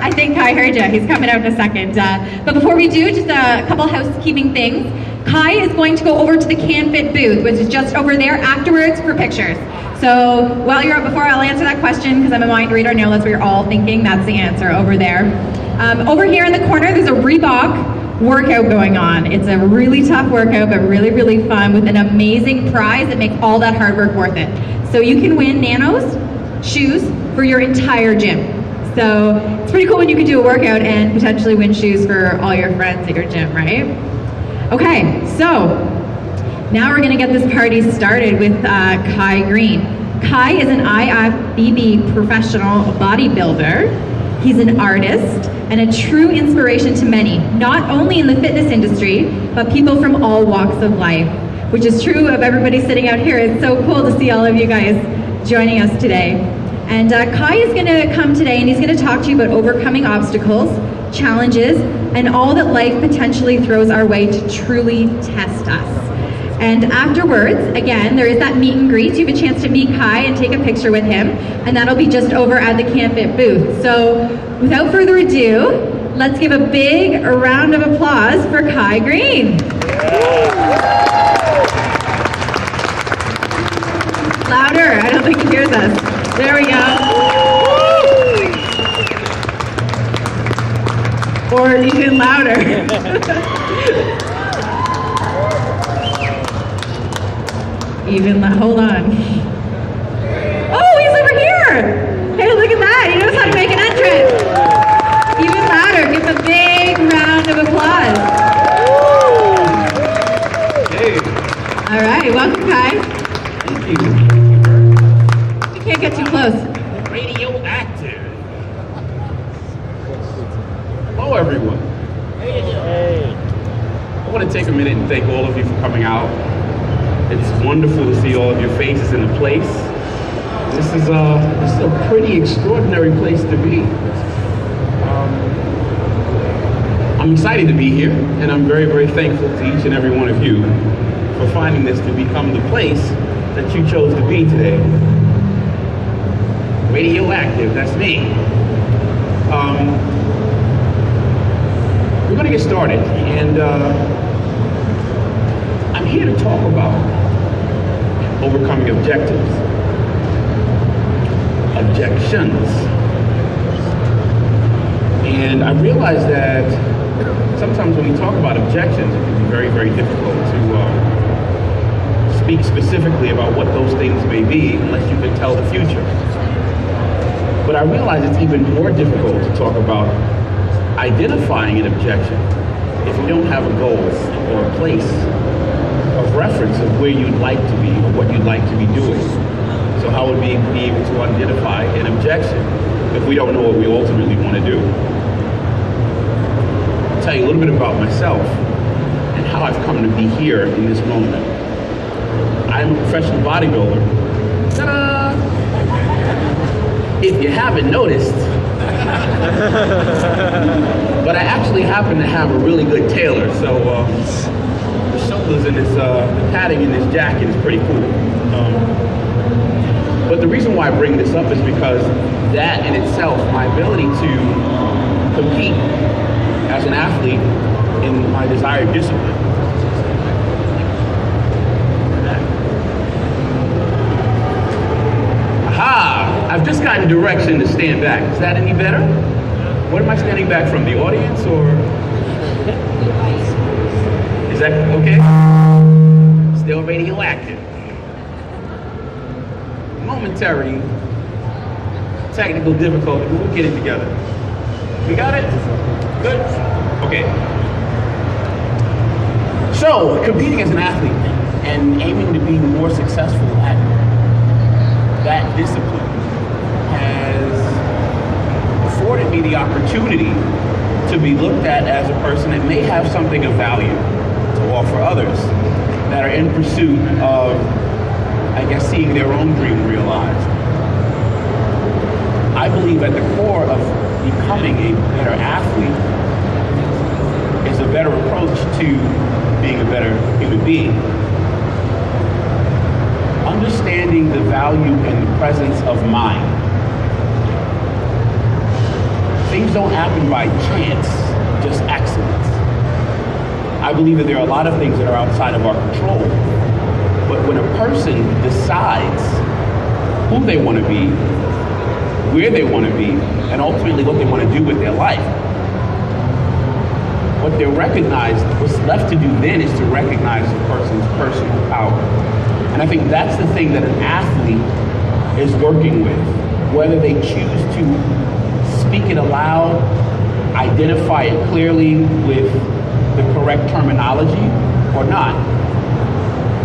I think Kai heard you. He's coming out in a second. But before we do, just a couple housekeeping things. Kai is going to go over to the Canfit booth, which is just over there afterwards for pictures. So while you're up, before I'll answer that question, because I'm a mind reader, I know that's what you're all thinking, that's the answer over there. Over here in the corner, there's a Reebok workout going on. It's a really tough workout, but really, really fun with an amazing prize that makes all that hard work worth it. So you can win Nanos shoes for your entire gym. So it's pretty cool when you can do a workout and potentially win shoes for all your friends at your gym, right? Okay, so now we're gonna get this party started with Kai Greene. Kai is an IFBB professional bodybuilder. He's an artist and a true inspiration to many, not only in the fitness industry, but people from all walks of life, which is true of everybody sitting out here. It's so cool to see all of you guys joining us today. And Kai is gonna come today and he's gonna talk to you about overcoming obstacles, challenges, and all that life potentially throws our way to truly test us. And afterwards, again, there is that meet and greet. You have a chance to meet Kai and take a picture with him, and that'll be just over at the Canfit booth. So without further ado, let's give a big round of applause for Kai Greene. Louder, I don't think he hears us. There we go. Or even louder. Hold on. Oh, he's over here! Hey, look at that, he knows how to make an entrance. Even louder, give him a big round of applause. Hey. All right, welcome, Kai. Thank you. You can't get too close. Radioactive. Hello, everyone. Hey. I want to take a minute and thank all of you for coming out. It's wonderful to see all of your faces in the place. This is a pretty extraordinary place to be. I'm excited to be here, and I'm very, very thankful to each and every one of you for finding this to become the place that you chose to be today. Radioactive, that's me. We're gonna get started, and I'm here to talk about overcoming objectives, objections. And I realize that sometimes when we talk about objections, it can be very, very difficult to speak specifically about what those things may be unless you can tell the future. But I realize it's even more difficult to talk about identifying an objection if you don't have a goal or a place of reference of where you'd like to be or what you'd like to be doing. So how would we be able to identify an objection if we don't know what we ultimately want to do? I'll tell you a little bit about myself and how I've come to be here in this moment. I'm a professional bodybuilder. Ta-da! If you haven't noticed, but I actually happen to have a really good tailor, so the shoulders and this, the padding in this jacket is pretty cool. But the reason why I bring this up is because that in itself, my ability to compete as an athlete in my desired discipline. Aha! I've just gotten direction to stand back. Is that any better? What am I standing back from? The audience or? Is that okay? Still radioactive. Momentary technical difficulty, but we'll get it together. We got it? Good? Okay. So, competing as an athlete and aiming to be more successful at that discipline has afforded me the opportunity to be looked at as a person that may have something of value to offer others that are in pursuit of, I guess, seeing their own dream realized. I believe at the core of becoming a better athlete is a better approach to being a better human being. Understanding the value and the presence of mind. things don't happen by chance, just accidents. I believe that there are a lot of things that are outside of our control. But when a person decides who they want to be, where they want to be, and ultimately what they want to do with their life, what they're recognized, what's left to do then is to recognize the person's personal power. And I think that's the thing that an athlete is working with, whether they choose to speak it aloud, identify it clearly with the correct terminology or not.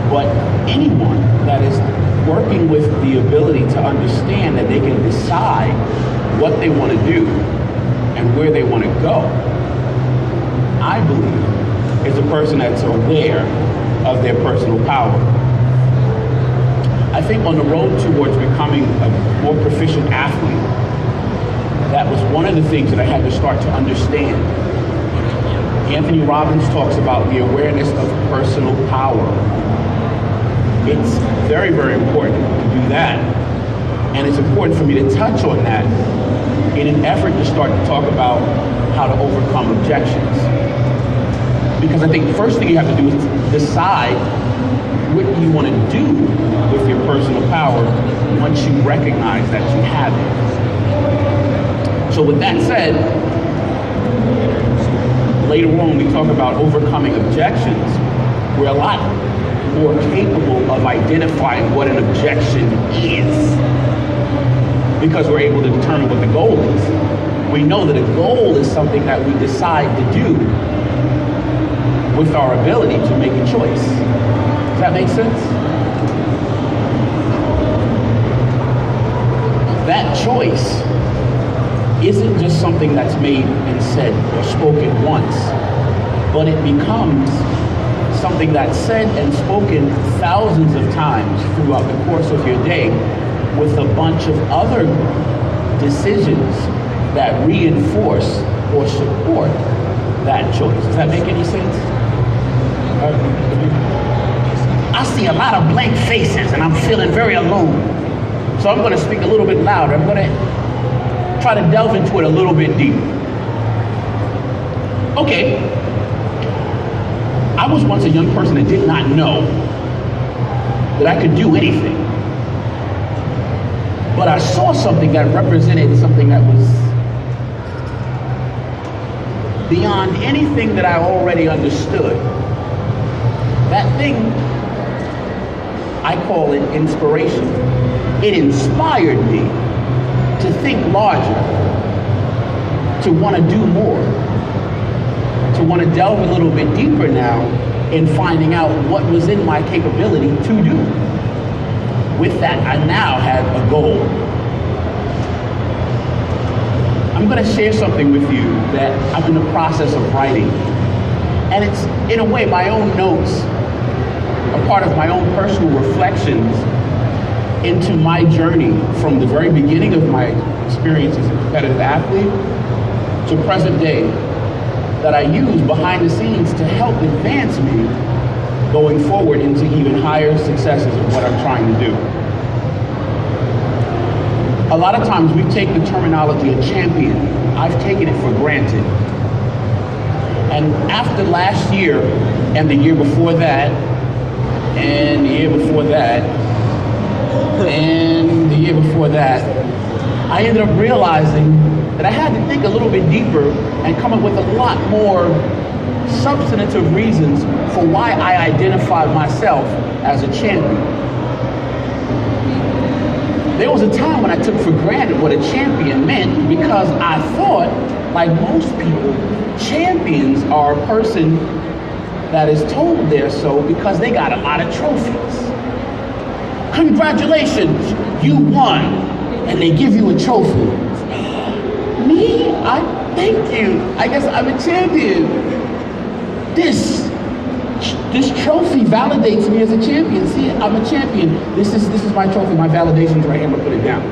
But anyone that is working with the ability to understand that they can decide what they want to do and where they want to go, I believe, is a person that's aware of their personal power. I think on the road towards becoming a more proficient athlete, that was one of the things that I had to start to understand. Anthony Robbins talks about the awareness of personal power. It's very, very important to do that. And it's important for me to touch on that in an effort to start to talk about how to overcome objections. Because I think the first thing you have to do is decide what you want to do with your personal power once you recognize that you have it. So with that said, later on we talk about overcoming objections. We're a lot more capable of identifying what an objection is because we're able to determine what the goal is. We know that a goal is something that we decide to do with our ability to make a choice. Does that make sense? That choice isn't just something that's made and said or spoken once, but it becomes something that's said and spoken thousands of times throughout the course of your day with a bunch of other decisions that reinforce or support that choice. Does that make any sense? I see a lot of blank faces and I'm feeling very alone. So I'm going to speak a little bit louder. I'm going to try to delve into it a little bit deeper. Okay. I was once a young person that did not know that I could do anything. But I saw something that represented something that was beyond anything that I already understood. That thing, I call it inspiration. It inspired me to think larger, to want to do more, to want to delve a little bit deeper now in finding out what was in my capability to do. With that, I now had a goal. I'm going to share something with you that I'm in the process of writing. And it's, in a way, my own notes, a part of my own personal reflections into my journey from the very beginning of my experience as a competitive athlete to present day, that I use behind the scenes to help advance me going forward into even higher successes of what I'm trying to do. A lot of times we take the terminology a champion. I've taken it for granted. And after last year and the year before that, and the year before that, and the year before that, I ended up realizing that I had to think a little bit deeper and come up with a lot more substantive reasons for why I identify myself as a champion. There was a time when I took for granted what a champion meant because I thought, like most people, champions are a person that is told they're so because they got a lot of trophies. Congratulations, you won, and they give you a trophy. Me? Thank you. I guess I'm a champion. This trophy validates me as a champion. See, I'm a champion. This is my trophy. My validation's right here. I'm gonna put it down.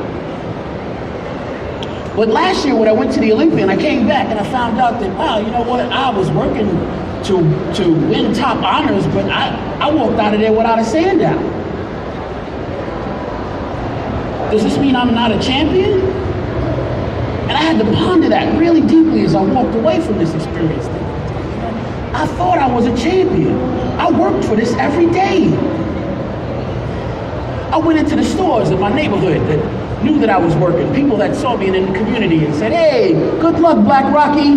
But last year when I went to the Olympian, I came back and I found out that, wow, you know what? I was working to win top honors, but I walked out of there without a sandown. Does this mean I'm not a champion? And I had to ponder that really deeply as I walked away from this experience. I thought I was a champion. I worked for this every day. I went into the stores in my neighborhood that knew that I was working. People that saw me in the community and said, "Hey, good luck, Black Rocky."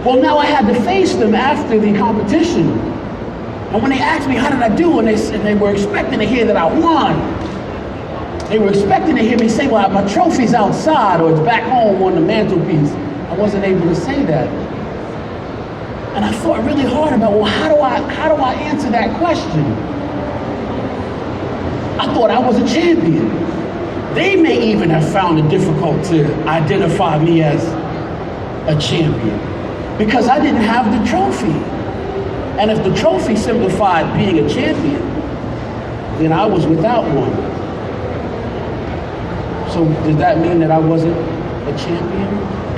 Well, now I had to face them after the competition. And when they asked me how did I do, and they were expecting to hear that I won, they were expecting to hear me say, "Well, my trophy's outside or it's back home on the mantelpiece." I wasn't able to say that. And I thought really hard about, well, how do I answer that question? I thought I was a champion. They may even have found it difficult to identify me as a champion because I didn't have the trophy. And if the trophy simplified being a champion, then I was without one. So does that mean that I wasn't a champion?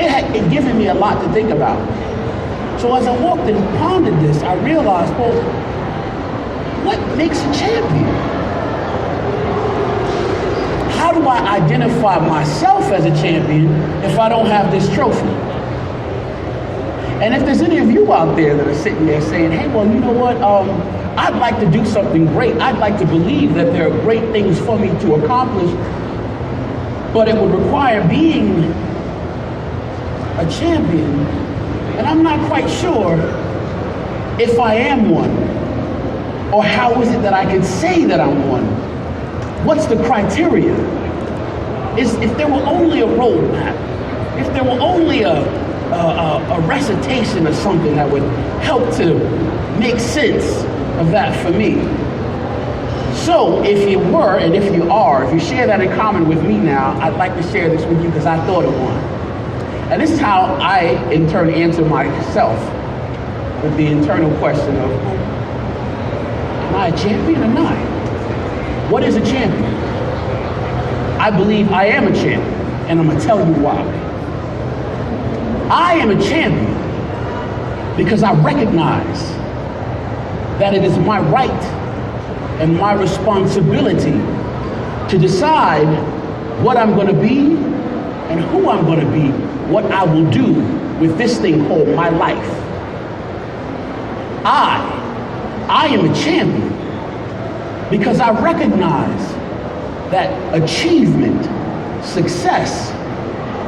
It had given me a lot to think about. So as I walked and pondered this, I realized, well, what makes a champion? How do I identify myself as a champion if I don't have this trophy? And if there's any of you out there that are sitting there saying, "Hey, well, you know what? I'd like to do something great. I'd like to believe that there are great things for me to accomplish, but it would require being a champion. And I'm not quite sure if I am one, or how is it that I could say that I'm one? What's the criteria? If there were only a roadmap, if there were only a recitation of something that would help to make sense of that for me. So if you were, and if you are, if you share that in common with me now, I'd like to share this with you because I thought of one. And this is how I, in turn, answer myself with the internal question of, am I a champion or not? What is a champion? I believe I am a champion, and I'm going to tell you why. I am a champion because I recognize that it is my right and my responsibility to decide what I'm going to be and who I'm going to be, what I will do with this thing called my life. I am a champion because I recognize that achievement, success,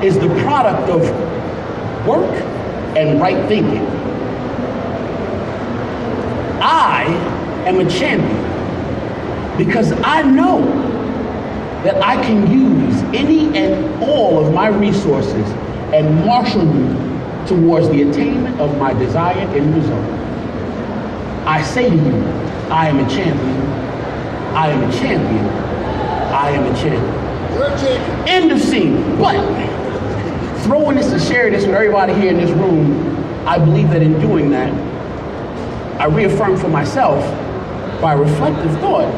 is the product of work and right thinking. I am a champion because I know that I can use any and all of my resources and marshal them towards the attainment of my desired end result. I say to you, I am a champion. I am a champion. I am a champion. You're a champion. End of scene. But throwing this and sharing this with everybody here in this room, I believe that in doing that, I reaffirm for myself by reflective thought,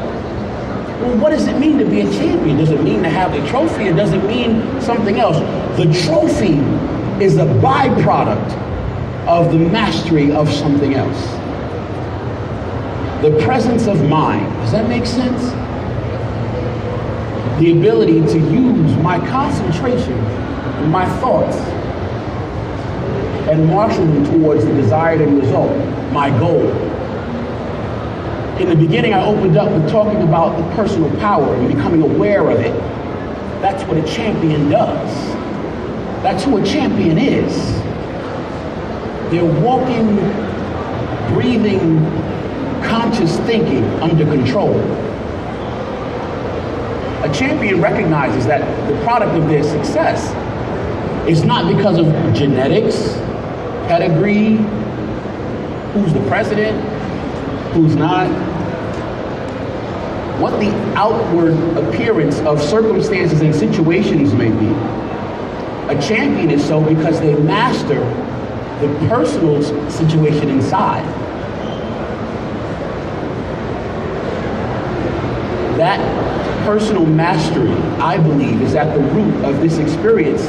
well, what does it mean to be a champion? Does it mean to have a trophy, or does it mean something else? The trophy is a byproduct of the mastery of something else. The presence of mind. Does that make sense? The ability to use my concentration, my thoughts, and marshal them towards the desired end result, my goal. In the beginning, I opened up with talking about the personal power and becoming aware of it. That's what a champion does. That's who a champion is. They're walking, breathing, conscious thinking under control. A champion recognizes that the product of their success is not because of genetics, pedigree, who's the president, who's not, what the outward appearance of circumstances and situations may be. A champion is so because they master the personal situation inside. That personal mastery, I believe, is at the root of this experience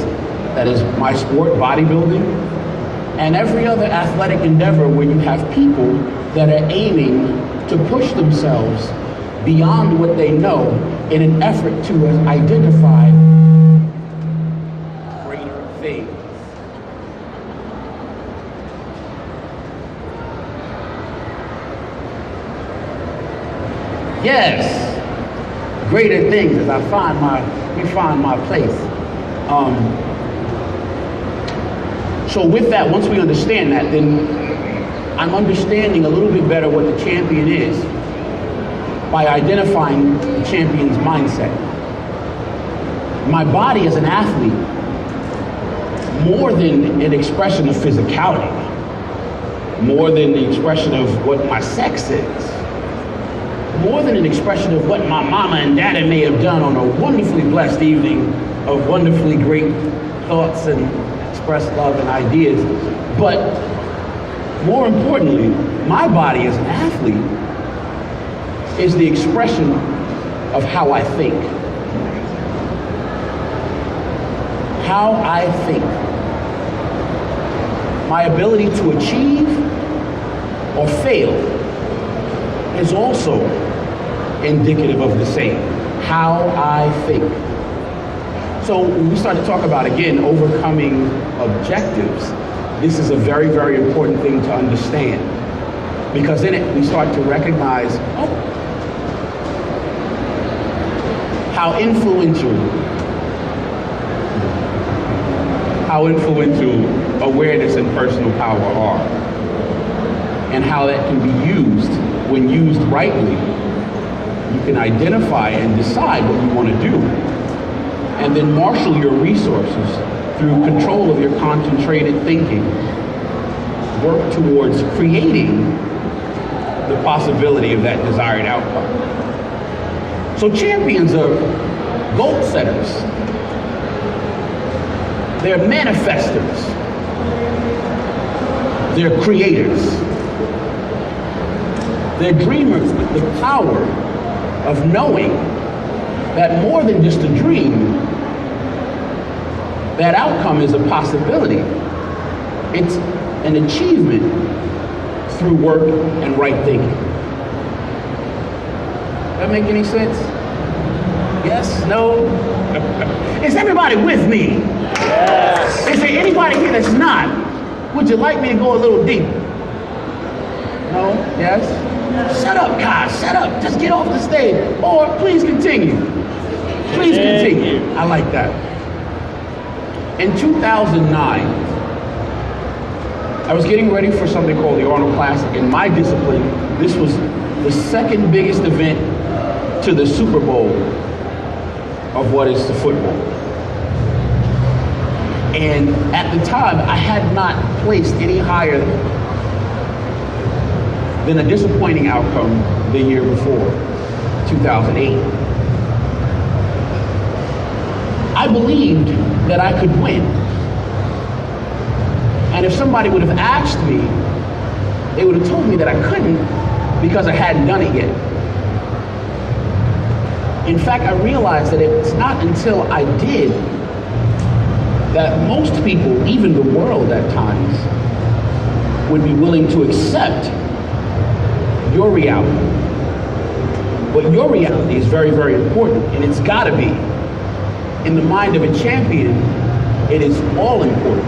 that is my sport, bodybuilding, and every other athletic endeavor where you have people that are aiming to push themselves beyond what they know in an effort to identify things. Yes, greater things as we find my place. So with that, once we understand that, then I'm understanding a little bit better what the champion is by identifying the champion's mindset. My body as an athlete, more than an expression of physicality, more than the expression of what my sex is, more than an expression of what my mama and daddy may have done on a wonderfully blessed evening of wonderfully great thoughts and expressed love and ideas, but more importantly, my body as an athlete is the expression of how I think. How I think. My ability to achieve or fail is also indicative of the same. How I think. So when we start to talk about, again, overcoming objectives, this is a very, very important thing to understand. Because in it, we start to recognize, how influential awareness and personal power are, and how that can be used. When used rightly, you can identify and decide what you want to do, and then marshal your resources through control of your concentrated thinking. Work towards creating the possibility of that desired outcome. So champions are goal setters. They're manifestors. They're creators. They're dreamers with the power of knowing that more than just a dream, that outcome is a possibility. It's an achievement through work and right thinking. That make any sense? Yes? No? Is everybody with me? Yes. Is there anybody here that's not? Would you like me to go a little deeper? No? Yes? Shut up, guys. Shut up. Just get off the stage. Or please continue. Please continue. I like that. In 2009, I was getting ready for something called the Arnold Classic. In my discipline, this was the second biggest event to the Super Bowl of what is the football. And at the time, I had not placed any higher than a disappointing outcome the year before, 2008. I believed that I could win. And if somebody would have asked me, they would have told me that I couldn't because I hadn't done it yet. In fact, I realized that it's not until I did that most people, even the world at times, would be willing to accept your reality. But your reality is very, very important, and it's gotta be. In the mind of a champion, it is all important.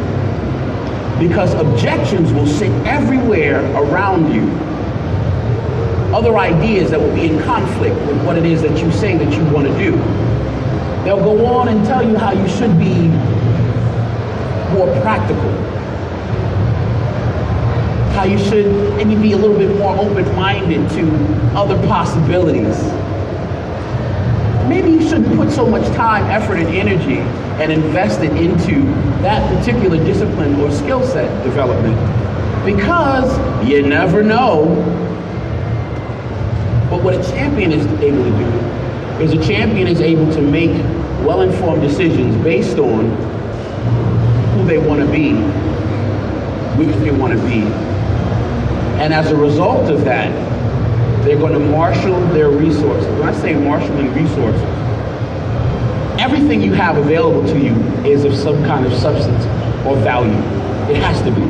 Because objections will sit everywhere around you. Other ideas that will be in conflict with what it is that you say that you want to do. They'll go on and tell you how you should be more practical. How you should maybe be a little bit more open-minded to other possibilities. Maybe you shouldn't put so much time, effort, and energy and invest it into that particular discipline or skill set development, because you never know. But what a champion is able to do is a champion is able to make well-informed decisions based on who they want to be, which they want to be. And as a result of that, they're going to marshal their resources. When I say marshaling resources, everything you have available to you is of some kind of substance or value. It has to be.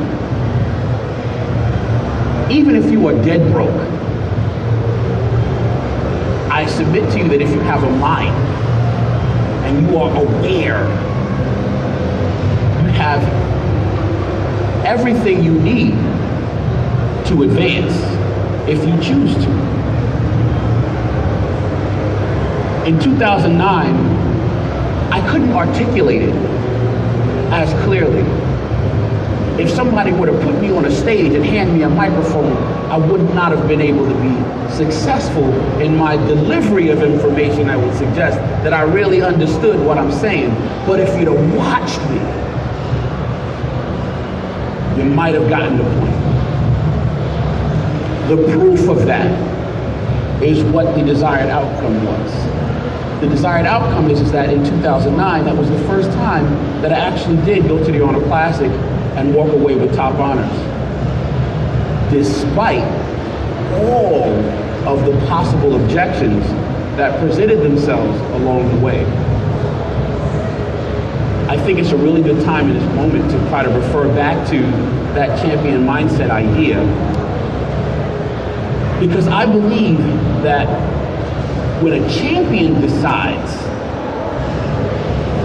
Even if you are dead broke, I submit to you that if you have a mind and you are aware, you everything you need to advance if you choose to. In 2009, I couldn't articulate it as clearly. If somebody were to put me on a stage and hand me a microphone, I would not have been able to be successful in my delivery of information that would suggest that I really understood what I'm saying. But if you'd have watched me, you might have gotten the point. The proof of that is what the desired outcome was. The desired outcome is that in 2009, that was the first time that I actually did go to the Honor Classic and walk away with top honors, despite all of the possible objections that presented themselves along the way. I think it's a really good time in this moment to try to refer back to that champion mindset idea, because I believe that when a champion decides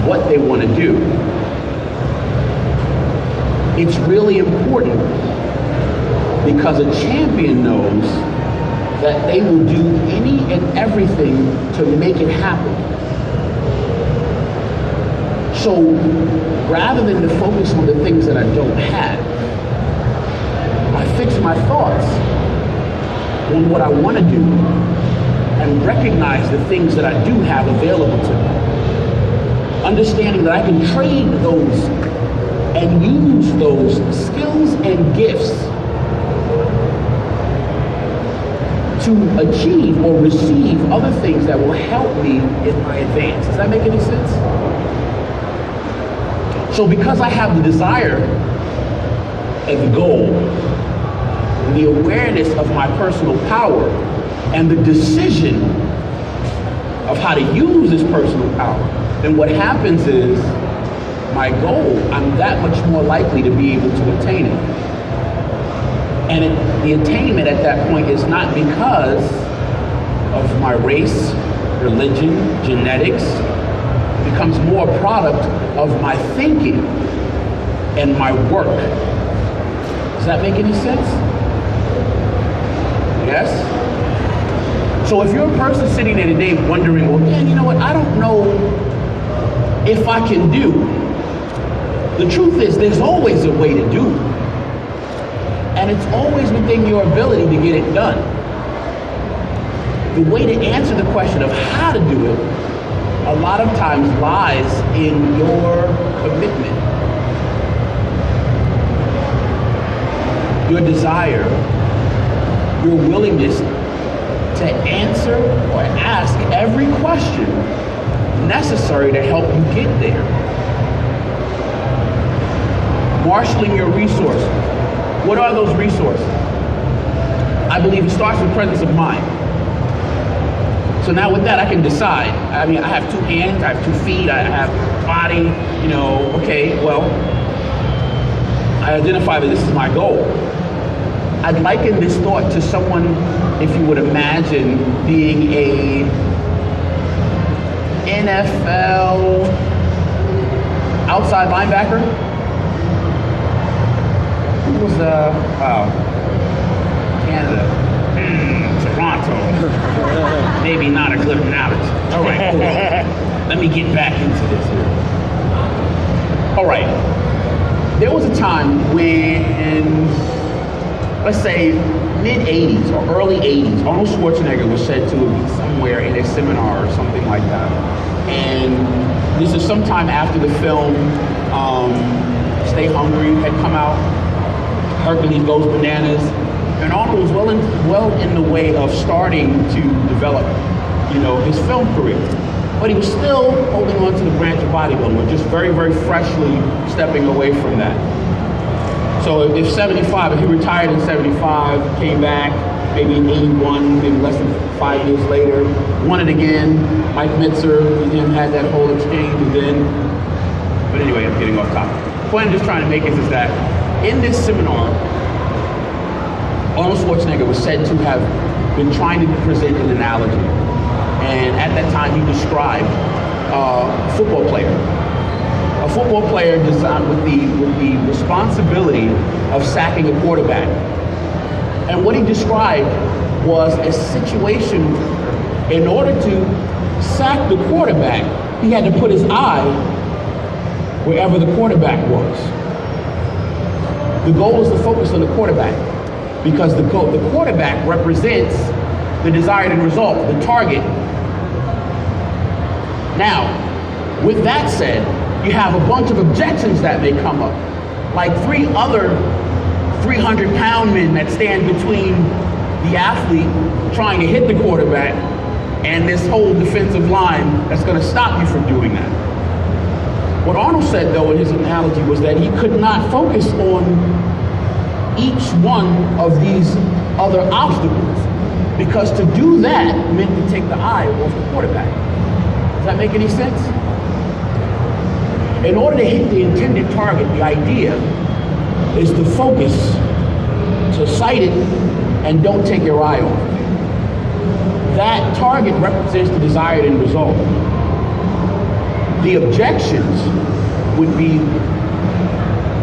what they want to do, it's really important, because a champion knows that they will do any and everything to make it happen. So rather than to focus on the things that I don't have, I fix my thoughts on what I want to do and recognize the things that I do have available to me. Understanding that I can trade those and use those skills and gifts to achieve or receive other things that will help me in my advance. Does that make any sense? So because I have the desire and the goal, the awareness of my personal power, and the decision of how to use this personal power, then what happens is my goal, I'm that much more likely to be able to attain it. And the attainment at that point is not because of my race, religion, genetics. It becomes more a product of my thinking and my work. Does that make any sense? Yes? So if you're a person sitting there today wondering, well, man, you know what, I don't know if I can do. The truth is, there's always a way to do. And it's always within your ability to get it done. The way to answer the question of how to do it, a lot of times lies in your commitment, your desire, your willingness to answer or ask every question necessary to help you get there. Marshaling your resources. What are those resources? I believe it starts with presence of mind. So now with that, I can decide. I mean, I have 2 hands, I have 2 feet, I have a body, okay, well, I identify that this is my goal. I'd liken this thought to someone, if you would imagine, being a NFL outside linebacker. Who was Canada? Toronto. Maybe not a good analogy. All right, cool. Let me get back into this here. All right. There was a time when, let's say, mid-'80s or early '80s, Arnold Schwarzenegger was said to be somewhere in a seminar or something like that. And this is sometime after the film Stay Hungry had come out. Hercules Goes Bananas. And Arnold was well in the way of starting to develop, his film career. But he was still holding on to the branch of bodybuilding, just very, very freshly stepping away from that. So if he retired in 75, came back, maybe in 81, maybe less than 5 years later, won it again. Mike Mitzer and him had that whole exchange again. But anyway, I'm getting off topic. The point I'm just trying to make is that in this seminar, Arnold Schwarzenegger was said to have been trying to present an analogy. And at that time, he described a football player. A football player designed with the responsibility of sacking a quarterback. And what he described was a situation in order to sack the quarterback, he had to put his eye wherever the quarterback was. The goal is to focus on the quarterback because the quarterback represents the desired end result, the target. Now, with that said, you have a bunch of objections that may come up, like 3 other 300-pound men that stand between the athlete trying to hit the quarterback and this whole defensive line that's going to stop you from doing that. What Arnold said, though, in his analogy was that he could not focus on each one of these other obstacles because to do that meant to take the eye off the quarterback. Does that make any sense? In order to hit the intended target, the idea is to focus, to sight it, and don't take your eye off it. That target represents the desired end result. The objections would be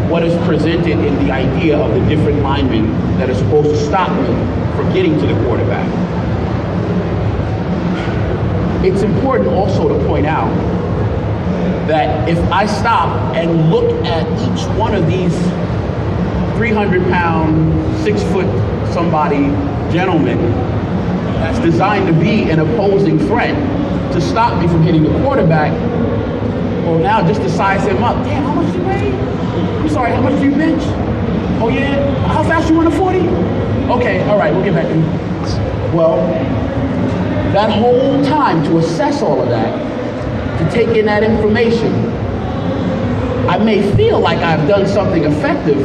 what is presented in the idea of the different linemen that are supposed to stop me from getting to the quarterback. It's important also to point out that if I stop and look at each one of these 300-pound, 6-foot somebody gentleman that's designed to be an opposing threat to stop me from hitting the quarterback, well, now just to size him up. Damn, how much do you weigh? I'm sorry, how much do you bench? Oh yeah? How fast you run a 40? Okay, all right, we'll get back to you. Well, that whole time to assess all of that, to take in that information, I may feel like I've done something effective,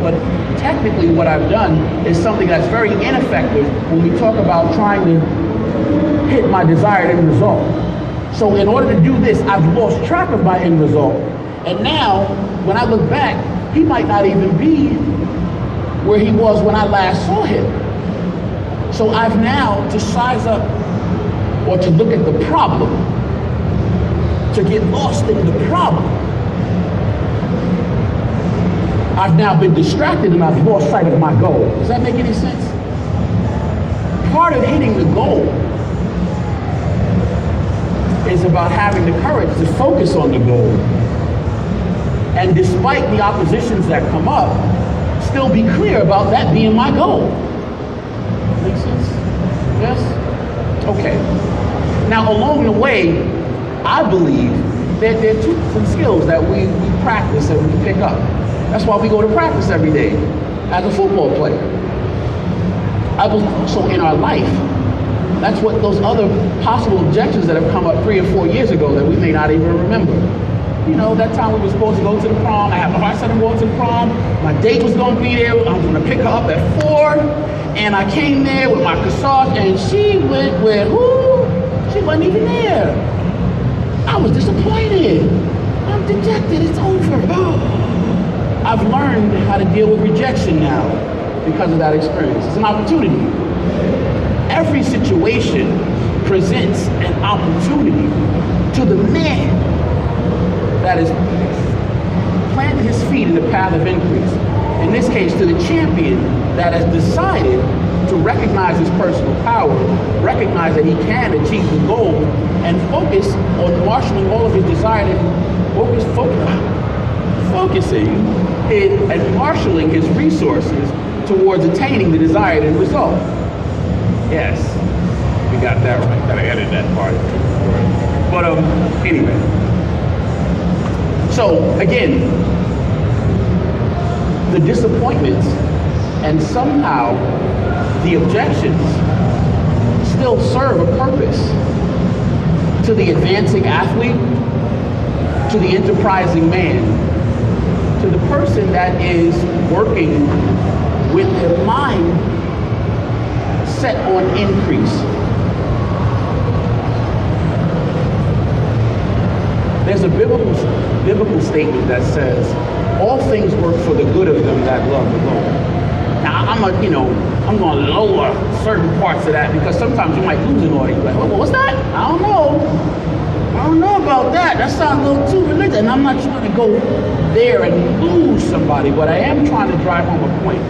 but technically what I've done is something that's very ineffective when we talk about trying to hit my desired end result. So in order to do this, I've lost track of my end result. And now, when I look back, he might not even be where he was when I last saw him. So I've now to size up or to look at the problem, to get lost in the problem. I've now been distracted and I've lost sight of my goal. Does that make any sense? Part of hitting the goal is about having the courage to focus on the goal. And despite the oppositions that come up, still be clear about that being my goal. Make sense? Yes? Okay. Now along the way, I believe that there are some skills that we practice and we pick up. That's why we go to practice every day as a football player. I believe also in our life, that's what those other possible objections that have come up 3 or 4 years ago that we may not even remember. You know, that time we were supposed to go to the prom. I had my heart set on going to the prom. My date was going to be there. I was going to pick her up at 4. And I came there with my corsage and she went with who? She wasn't even there. I was disappointed. I'm dejected. It's over. I've learned how to deal with rejection now because of that experience. It's an opportunity. Every situation presents an opportunity to the man that has planted his feet in the path of increase. In this case, to the champion that has decided to recognize his personal power, recognize that he can achieve the goal, and focus on marshaling all of his desire and focusing and marshaling his resources towards attaining the desired end result. Yes, we got that right. Gotta edit that part. But anyway. So again, the disappointments and somehow the objections still serve a purpose to the advancing athlete, to the enterprising man, to the person that is working with their mind set on increase. There's a biblical statement that says, all things work for the good of them that love the Lord. Now, I'm going to lower certain parts of that because sometimes you might lose an audience. Like, well, what's that? I don't know about that. That sounds a little too religious. And I'm not trying to go there and lose somebody, but I am trying to drive home a point.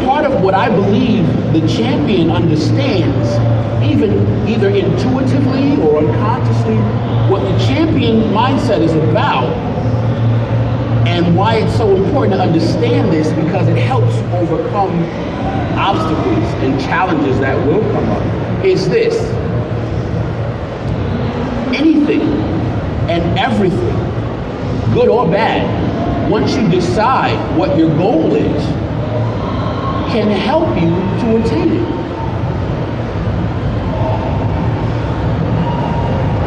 Part of what I believe the champion understands, either intuitively or unconsciously, what the champion mindset is about, and why it's so important to understand this, because it helps overcome obstacles and challenges that will come up, is this: anything and everything, good or bad, once you decide what your goal is, can help you to attain it.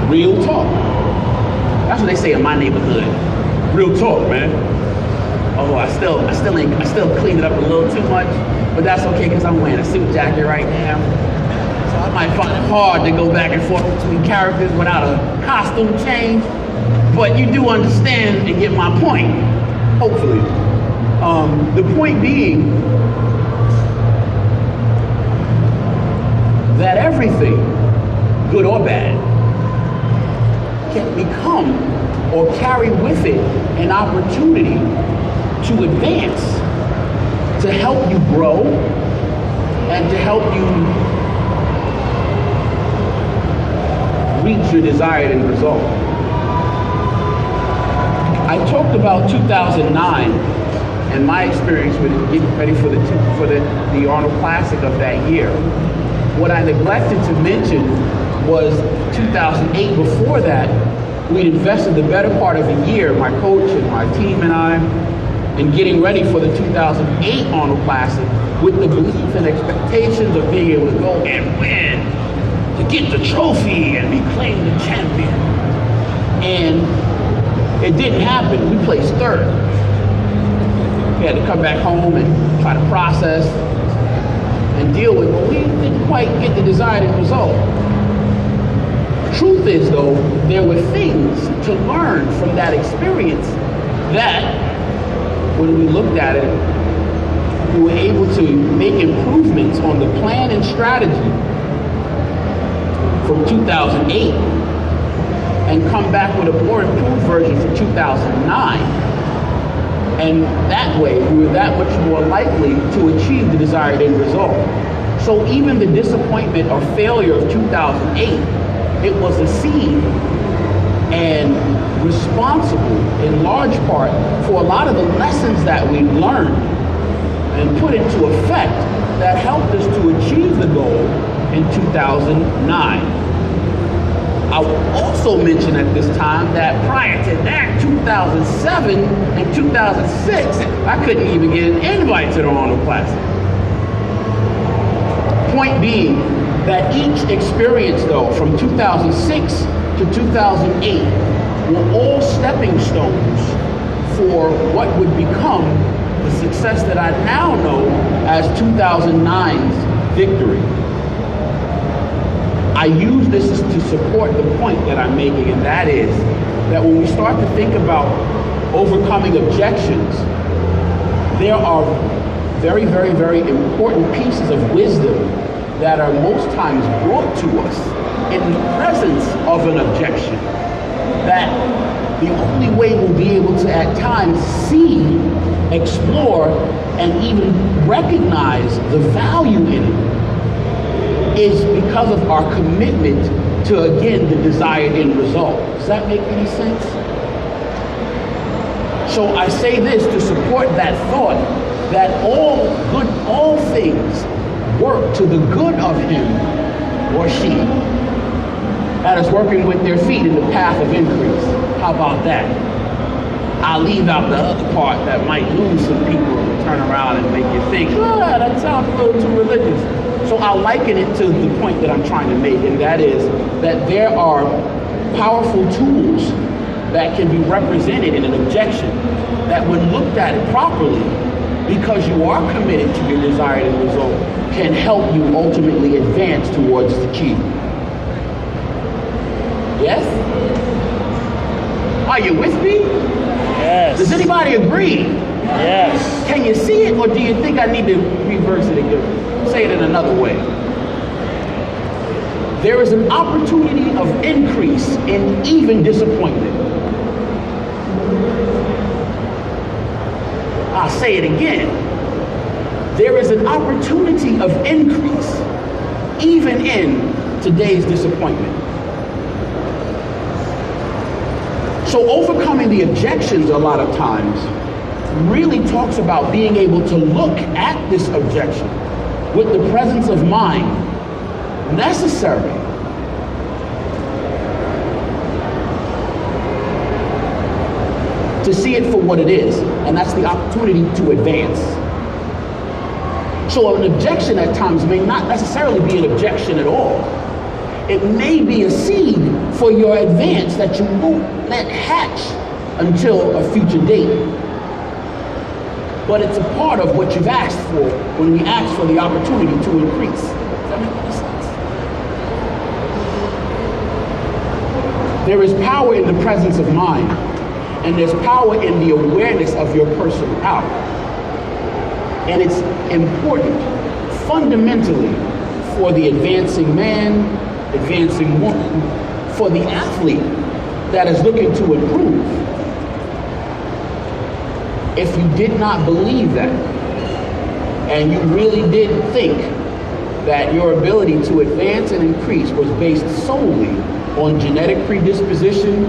Real talk. That's what they say in my neighborhood. Real talk, man. Although I still cleaned it up a little too much, but that's okay because I'm wearing a suit jacket right now. So I might find it hard to go back and forth between characters without a costume change. But you do understand and get my point, hopefully. The point being that everything, good or bad, can become or carry with it an opportunity to advance, to help you grow, and to help you reach your desired end result. I talked about 2009 and my experience with getting ready for the Arnold Classic of that year. What I neglected to mention was 2008. Before that, we'd invested the better part of a year, my coach and my team and I, in getting ready for the 2008 Arnold Classic with the belief and expectations of being able to go and win, to get the trophy and be claimed the champion. And it didn't happen. We placed third. We had to come back home and try to process and deal with, but we didn't quite get the desired end result. Truth is, though, there were things to learn from that experience that, when we looked at it, we were able to make improvements on the plan and strategy from 2008 and come back with a more improved version for 2009. And that way, we were that much more likely to achieve the desired end result. So even the disappointment or failure of 2008, it was a seed and responsible in large part for a lot of the lessons that we learned and put into effect that helped us to achieve the goal in 2009. I will also mention at this time that prior to that, 2007 and 2006, I couldn't even get an invite to the Arnold Classic. Point being that each experience, though, from 2006 to 2008 were all stepping stones for what would become the success that I now know as 2009's victory. I use this to support the point that I'm making, and that is that when we start to think about overcoming objections, there are very, very, very important pieces of wisdom that are most times brought to us in the presence of an objection, that the only way we'll be able to at times see, explore, and even recognize the value in it is because of our commitment to, again, the desired end result. Does that make any sense? So I say this to support that thought that all things work to the good of him or she that is working with their feet in the path of increase. How about that? I'll leave out the other part that might lose some people and turn around and make you think, that sounds a little too religious. So I'll liken it to the point that I'm trying to make, and that is that there are powerful tools that can be represented in an objection that when looked at it properly, because you are committed to your desired end result, can help you ultimately advance towards the key. Yes? Are you with me? Yes. Does anybody agree? Yes. Can you see it, or do you think I need to reverse it again? Say it in another way. There is an opportunity of increase in even disappointment. I'll say it again. There is an opportunity of increase, even in today's disappointment. So overcoming the objections a lot of times really talks about being able to look at this objection with the presence of mind necessary to see it for what it is, and that's the opportunity to advance. So an objection at times may not necessarily be an objection at all. It may be a seed for your advance that you won't let hatch until a future date. But it's a part of what you've asked for when we ask for the opportunity to increase. Does that make any sense? There is power in the presence of mind, and there's power in the awareness of your personal power. And it's important, fundamentally, for the advancing man, advancing woman, for the athlete that is looking to improve. If you did not believe that, and you really did think that your ability to advance and increase was based solely on genetic predisposition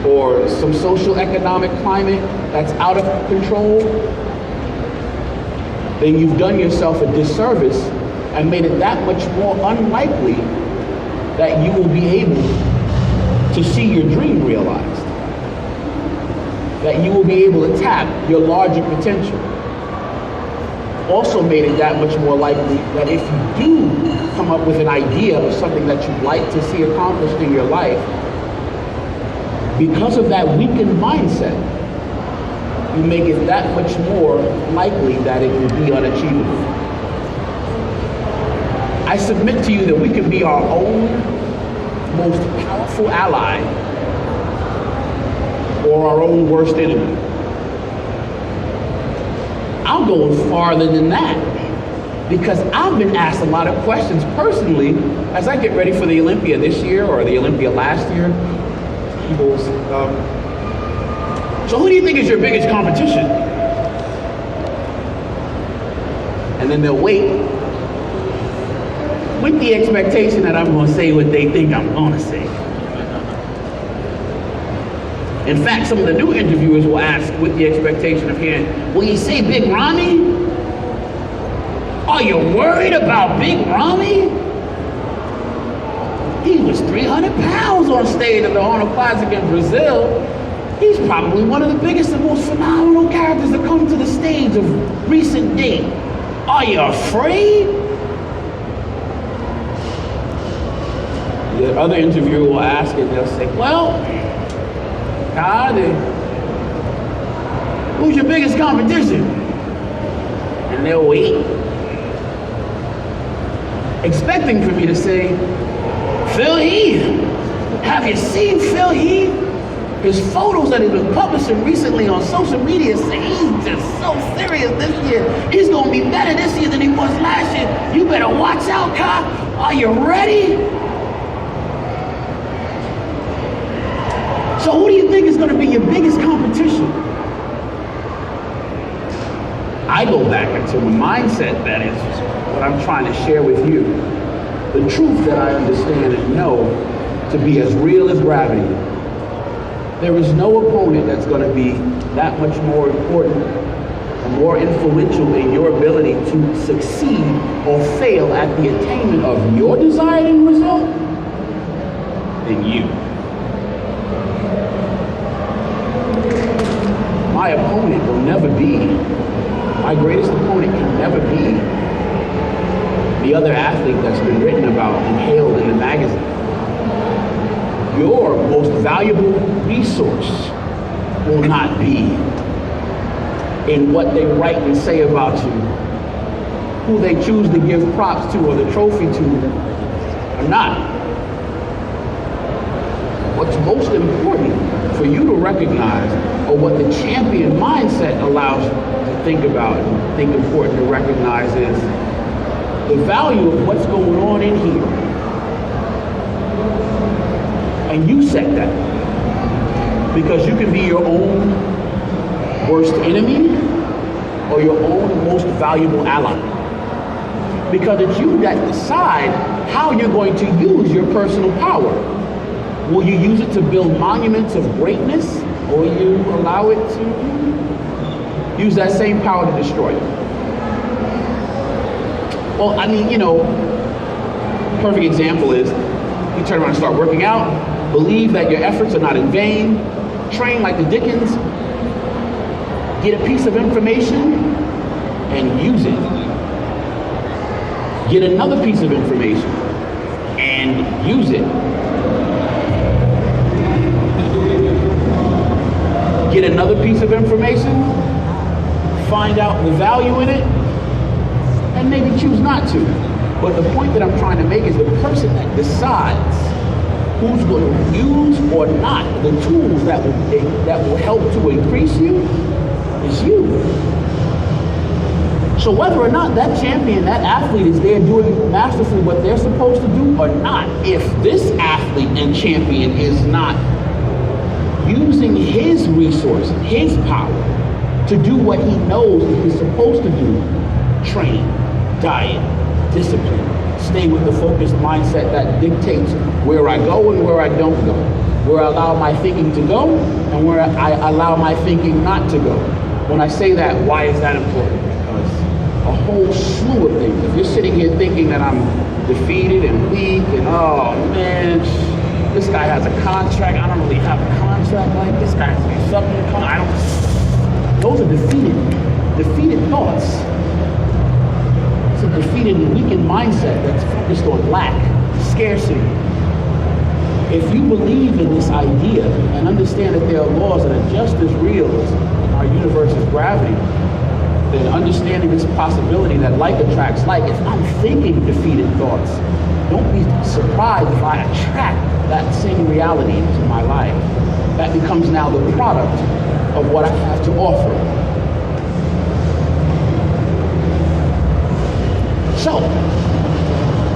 or some social economic climate that's out of control, then you've done yourself a disservice and made it that much more unlikely that you will be able to see your dream realized, that you will be able to tap your larger potential. Also made it that much more likely that if you do come up with an idea of something that you'd like to see accomplished in your life, because of that weakened mindset, you make it that much more likely that it will be unachievable. I submit to you that we can be our own most powerful ally or our own worst enemy. I'll go farther than that, because I've been asked a lot of questions personally as I get ready for the Olympia this year or the Olympia last year. People, so who do you think is your biggest competition? And then they'll wait with the expectation that I'm going to say what they think I'm going to say. In fact, some of the new interviewers will ask with the expectation of hearing, will you say Big Ramy? Are you worried about Big Ramy? He was 300 pounds on stage at the Arnold Classic in Brazil. He's probably one of the biggest and most phenomenal characters to come to the stage of recent date. Are you afraid? The other interviewer will ask it, they'll say, well, God, who's your biggest competition? And they'll wait, expecting for me to say, Phil Heath. Have you seen Phil Heath? His photos that he's been publishing recently on social media say he's just so serious this year. He's going to be better this year than he was last year. You better watch out, Kai. Are you ready? So who do you think is going to be your biggest competition? I go back into the mindset that is what I'm trying to share with you. The truth that I understand and know to be as real as gravity. There is no opponent that's going to be that much more important and more influential in your ability to succeed or fail at the attainment of your desired end result than you. My opponent will never be, my greatest opponent can never be the other athlete that's been written about and hailed in the magazine. Your most valuable resource will not be in what they write and say about you, who they choose to give props to or the trophy to or not. What's most important for you to recognize, or what the champion mindset allows you to think about and think important to recognize, is the value of what's going on in here. And you set that. Because you can be your own worst enemy or your own most valuable ally? Because it's you that decide how you're going to use your personal power. Will you use it to build monuments of greatness, or will you allow it to use that same power to destroy you? Well, I mean, perfect example is you turn around and start working out, believe that your efforts are not in vain, train like the Dickens, get a piece of information and use it. Get another piece of information and use it. Get another piece of information, find out the value in it, and maybe choose not to. But the point that I'm trying to make is the person that decides who's going to use or not the tools that will help to increase you is you. So whether or not that champion, that athlete is there doing masterfully what they're supposed to do or not, if this athlete and champion is not using his resources, his power, to do what he knows he's supposed to do, train, diet, discipline, stay with the focused mindset that dictates where I go and where I don't go, where I allow my thinking to go and where I allow my thinking not to go. When I say that, why is that important? Because a whole slew of things. If you're sitting here thinking that I'm defeated and weak and, oh man, this guy has a contract, I don't really have a contract like this guy has to be something, I don't. Those are defeated thoughts. It's a defeated and weakened mindset that's focused on lack, scarcity. If you believe in this idea and understand that there are laws that are just as real as our universe's gravity, then understanding this possibility that like attracts like, if I'm thinking defeated thoughts, don't be surprised if I attract that same reality into my life. That becomes now the product of what I have to offer. So,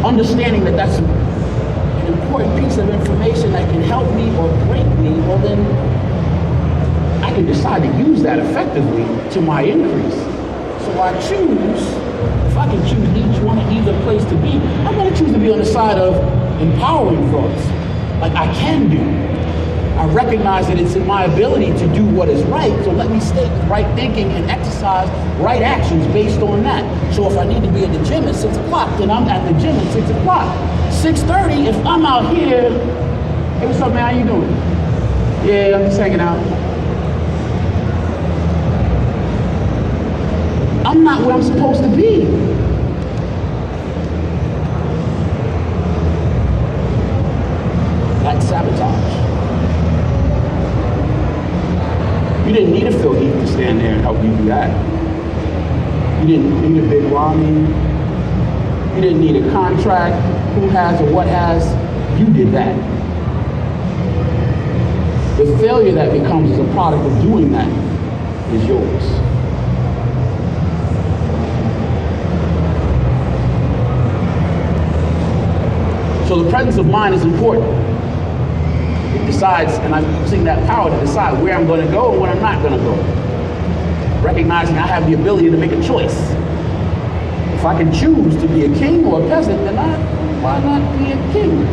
understanding that that's an important piece of information that can help me or break me, well then, I can decide to use that effectively to my increase. So I choose, if I can choose each one of either place to be, I'm going to choose to be on the side of empowering thoughts, like I can do. I recognize that it's in my ability to do what is right, so let me stay with right thinking and exercise right actions based on that. So if I need to be at the gym at 6 o'clock, then I'm at the gym at 6 o'clock. 6:30, if I'm out here, hey, what's up, man, how you doing? Yeah, I'm just hanging out. I'm not where I'm supposed to be. That's sabotage. You didn't need a Phil Heath to stand there and help you do that. You didn't need a big Rami. You didn't need a contract. Who has or what has? You did that. The failure that becomes as a product of doing that is yours. So the presence of mind is important. It decides, and I'm using that power to decide where I'm going to go and where I'm not going to go. Recognizing I have the ability to make a choice. If I can choose to be a king or a peasant, then why not be a king?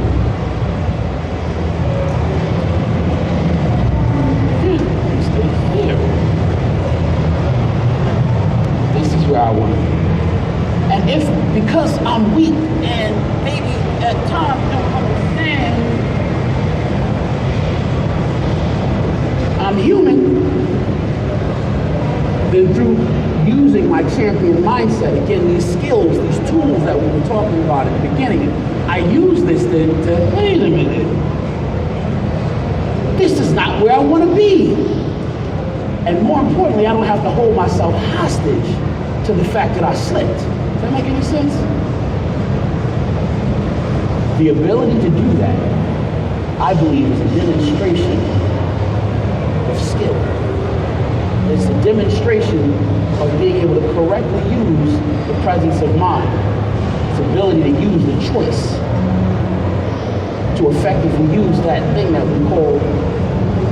Stay here. This is where I want to be. And if, because I'm weak and maybe at times don't understand, I'm human, then through using my champion mindset, again, these skills, these tools that we were talking about at the beginning, I use this then to, wait a minute, this is not where I want to be. And more importantly, I don't have to hold myself hostage to the fact that I slipped. Does that make any sense? The ability to do that, I believe, is a demonstration of skill. It's a demonstration of being able to correctly use the presence of mind. Its ability to use the choice to effectively use that thing that we call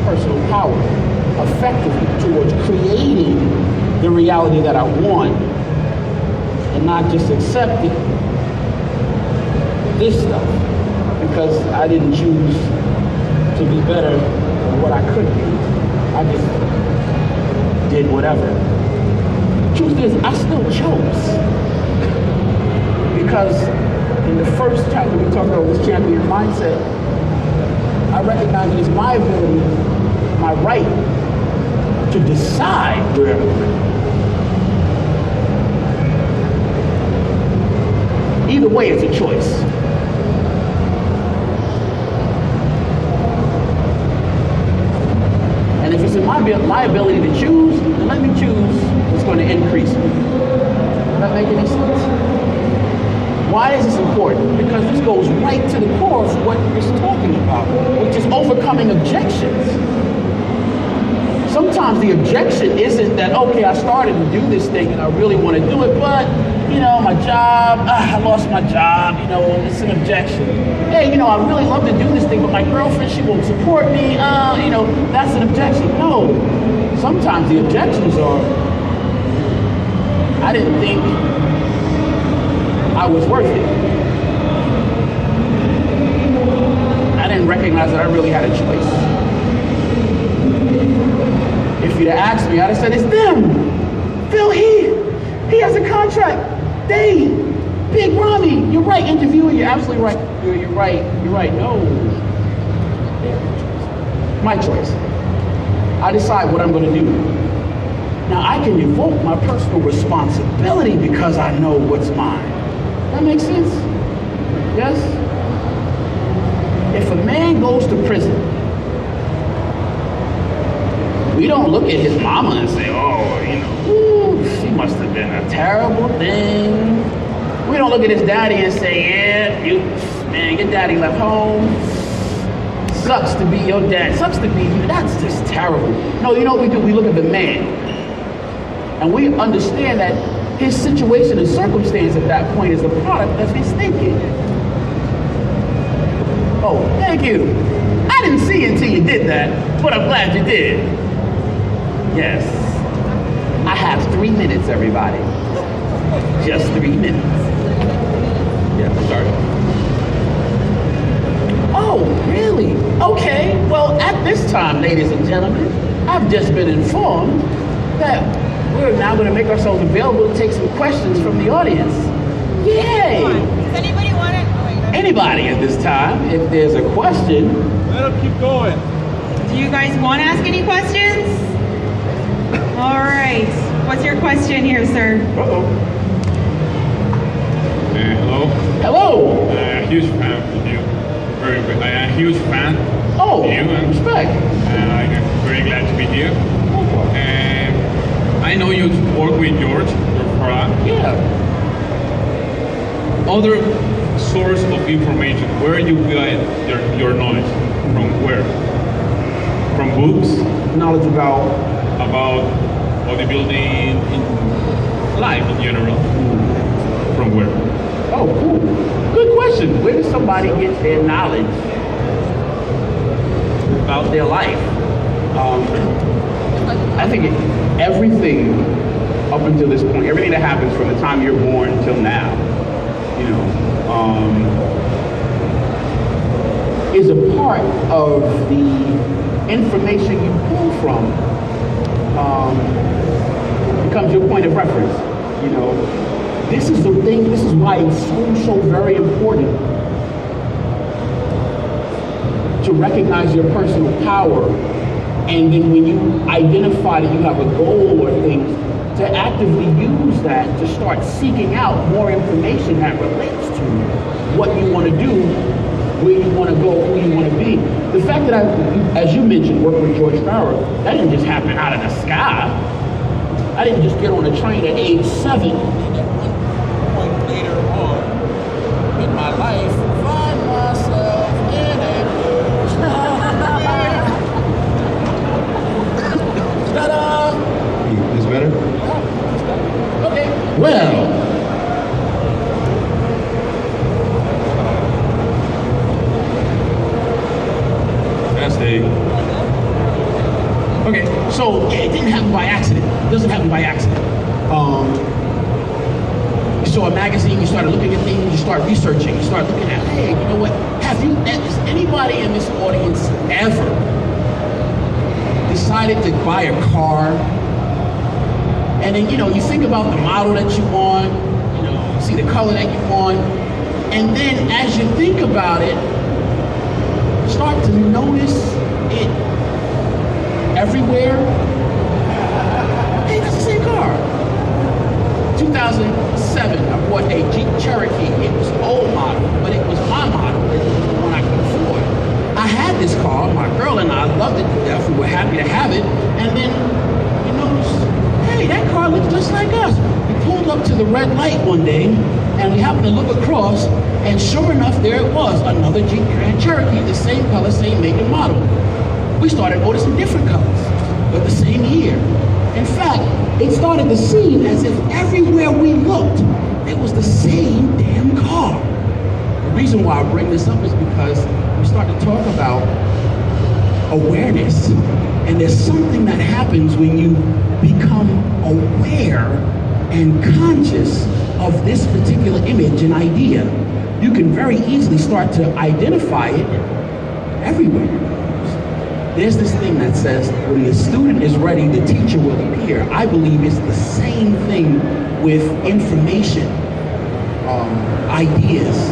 personal power effectively towards creating reality that I want and not just accept it, this stuff, because I didn't choose to be better than what I could be. I just did whatever. Truth is, I still chose. Because in the first chapter we talked about this champion mindset, I recognize it as my ability, my right to decide where I'm going. Either way, it's a choice. And if it's in my ability to choose, then let me choose what's going to increase me. Does that make any sense? Why is this important? Because this goes right to the core of what we're talking about, which is overcoming objections. Sometimes the objection isn't that, okay, I started to do this thing and I really want to do it, but, my job, I lost my job, it's an objection. Hey, I really love to do this thing, but my girlfriend, she won't support me, that's an objection. No, sometimes the objections are, I didn't think I was worth it. I didn't recognize that I really had a choice. If you'd have asked me, I'd have said, it's them. Phil, he has a contract. They, Big Rami, you're right, interviewer, you're absolutely right. You're right. No. My choice. I decide what I'm going to do. Now, I can evoke my personal responsibility because I know what's mine. That makes sense? Yes? If a man goes to prison, we don't look at his mama and say, she must have been a terrible thing. We don't look at his daddy and say, your daddy left home. Sucks to be your dad. Sucks to be you. That's just terrible. No, you know what we do? We look at the man. And we understand that his situation and circumstance at that point is a product of his thinking. Oh, thank you. I didn't see until you did that, but I'm glad you did. Yes. I have 3 minutes, everybody. Just 3 minutes. Yeah, sorry. Oh, really? Okay. Well, at this time, ladies and gentlemen, I've just been informed that we're now going to make ourselves available to take some questions from the audience. Yay! Does anybody want it? Anybody at this time, if there's a question. Let them keep going. Do you guys want to ask any questions? All right. What's your question here, sir? Uh-oh. Hello. Hello. Huge fan of you. I am a huge fan Oh, of you. And respect. I'm very glad to be here. And I know you work with George, your friend. Yeah. Other source of information, where you get your knowledge? From where? From books? Knowledge about bodybuilding, in life in general. From where? Oh, cool. Good question. Where does somebody get their knowledge about their life? I think everything up until this point, everything that happens from the time you're born until now, is a part of the information you pull from, becomes your point of reference. This is the thing, this is why it's so very important to recognize your personal power, and then when you identify that you have a goal or things, to actively use that to start seeking out more information that relates to what you want to do, where you want to go, who you want to be. The fact that as you mentioned, work with George Farrar, that didn't just happen out of the sky. I didn't just get on a train at age 7. Later on in my life, find myself in a ta-da! Is better? Okay. Well, That's the okay. So it didn't happen by accident. It doesn't happen by accident. You saw a magazine, you started looking at things, you start researching, you start looking at, hey, you know what? Has anybody in this audience ever decided to buy a car? And then, you think about the model that you want, you see the color that you want, and then as you think about it, start to notice it everywhere. Hey, that's the same car. 2007, I bought a Jeep Cherokee. It was an old model, but it was my model. It was the one I could afford. I had this car. My girl and I loved it to death. We were happy to have it. And then we noticed, hey, that car looks just like us. We pulled up to the red light one day, and we happened to look across, and sure enough, there it was, another Jeep Grand Cherokee, the same color, same make and model. We started noticing different colors, but the same year. In fact, it started to seem as if everywhere we looked, it was the same damn car. The reason why I bring this up is because we start to talk about awareness. And there's something that happens when you become aware and conscious of this particular image and idea. You can very easily start to identify it everywhere. There's this thing that says, when the student is ready, the teacher will appear. I believe it's the same thing with information, ideas.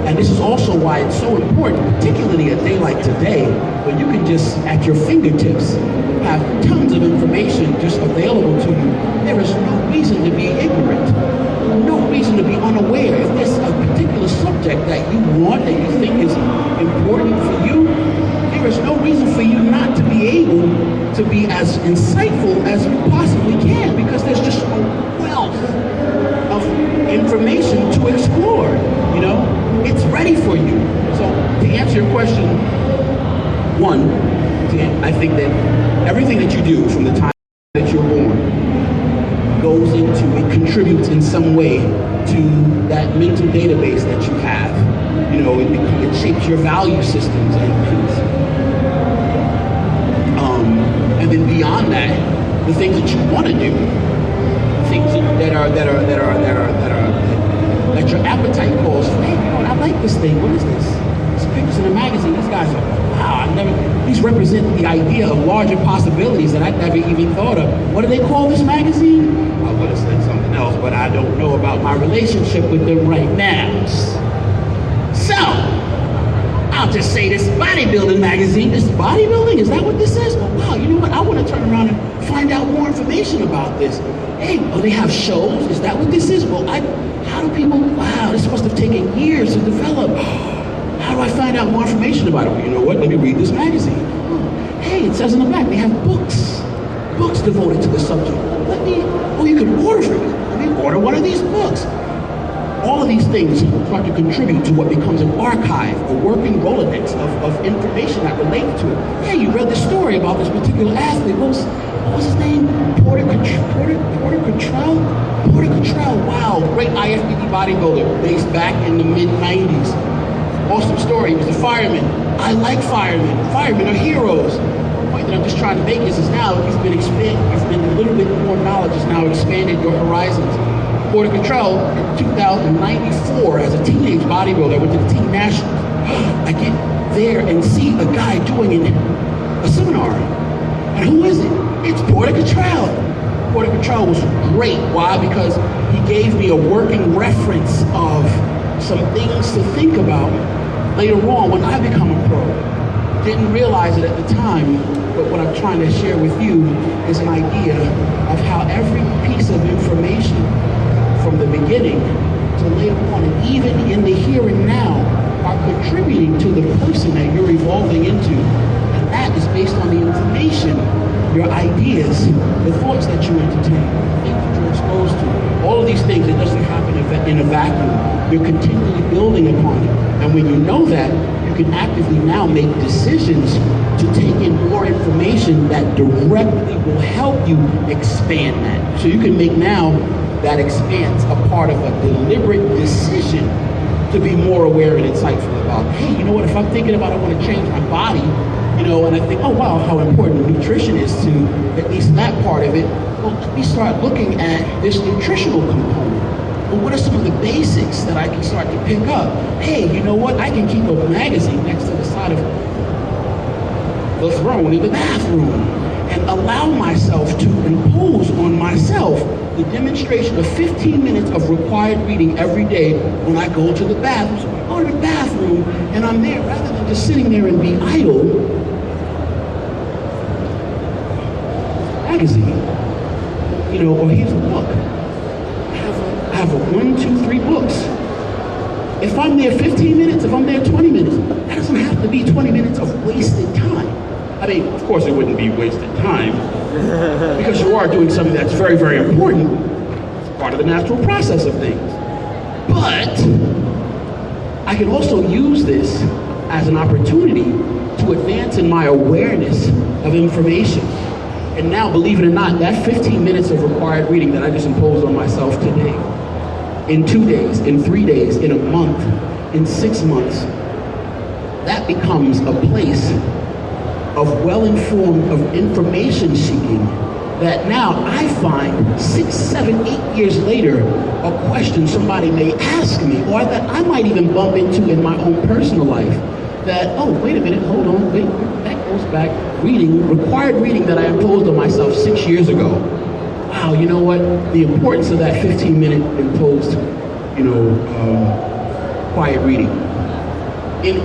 And this is also why it's so important, particularly a day like today, when you can just, at your fingertips, have tons of information just available to you. There is no reason to be ignorant, no reason to be unaware. If there's a particular subject that you want, that you think is important for you, there is no reason for you not to be able to be as insightful as you possibly can, because there's just a wealth of information to explore, It's ready for you. So to answer your question, one, I think that everything that you do from the time that you're born goes into, it contributes in some way to that mental database that you have. It shapes your value systems and things. And then beyond that, the things that you want to do, things that your appetite calls for. Hey, I like this thing. What is this? These pictures in a magazine. These guys are, wow, these represent the idea of larger possibilities that I never even thought of. What do they call this magazine? I would have said something else, but I don't know about my relationship with them right now. So, I'll just say this bodybuilding magazine. This bodybuilding, is that what this is? Well, wow, you know what? I want to turn around and find out more information about this. Hey, they have shows. Is that what this is? Well, how do people, wow, this must have taken years to develop. How do I find out more information about it? Well, you know what? Let me read this magazine. Hey, it says in the back, they have books devoted to the subject. You can order from it. Let me order one of these books. All of these things start to contribute to what becomes an archive, a working Rolodex of information that relates to it. Hey, you read the story about this particular athlete. What was his name? Porter Cottrell. Wow, great IFBB bodybuilder based back in the mid-90s. Awesome story. He was a fireman. I like firemen. Firemen are heroes. The point that I'm just trying to make is now you've been a little bit more knowledge has now expanded your horizons. Porter Cottrell in 2094 as a teenage bodybuilder, I went to the team nationals. I get there and see a guy doing a seminar. And who is it? It's Porter Cottrell. Porter Cottrell was great. Why? Because he gave me a working reference of some things to think about later on when I become a pro. Didn't realize it at the time, but what I'm trying to share with you is an idea of how every piece of information from the beginning to later on, and even in the here and now, are contributing to the person that you're evolving into. And that is based on the information, your ideas, the thoughts that you entertain, things that you're exposed to. All of these things, it doesn't happen in a vacuum. You're continually building upon it. And when you know that, you can actively now make decisions to take in more information that directly will help you expand that. So you can make now that expanse a part of a deliberate decision to be more aware and insightful about, hey, you know what, if I'm thinking about I want to change my body, and I think, oh wow, how important nutrition is to at least that part of it, well, let me start looking at this nutritional component. Well, what are some of the basics that I can start to pick up? Hey, you know what? I can keep a magazine next to the side of the throne in the bathroom and allow myself to impose on myself the demonstration of 15 minutes of required reading every day when I go to the bathroom. So I go to the bathroom and I'm there, rather than just sitting there and be idle, magazine, you know, or here's a book. I have a 1, 2, 3 books. If I'm there 15 minutes, if I'm there 20 minutes, that doesn't have to be 20 minutes of wasted time. I mean, of course it wouldn't be wasted time, because you are doing something that's very, very important. It's part of the natural process of things. But I can also use this as an opportunity to advance in my awareness of information. And now, believe it or not, that 15 minutes of required reading that I just imposed on myself today, in 2 days, in 3 days, in a month, in 6 months, that becomes a place of well-informed, of information seeking, that now I find 6, 7, 8 years later, a question somebody may ask me, or that I might even bump into in my own personal life, that, oh, wait a minute, hold on, wait, that goes back, reading, required reading that I imposed on myself 6 years ago. Wow, you know what, the importance of that 15-minute imposed, quiet reading,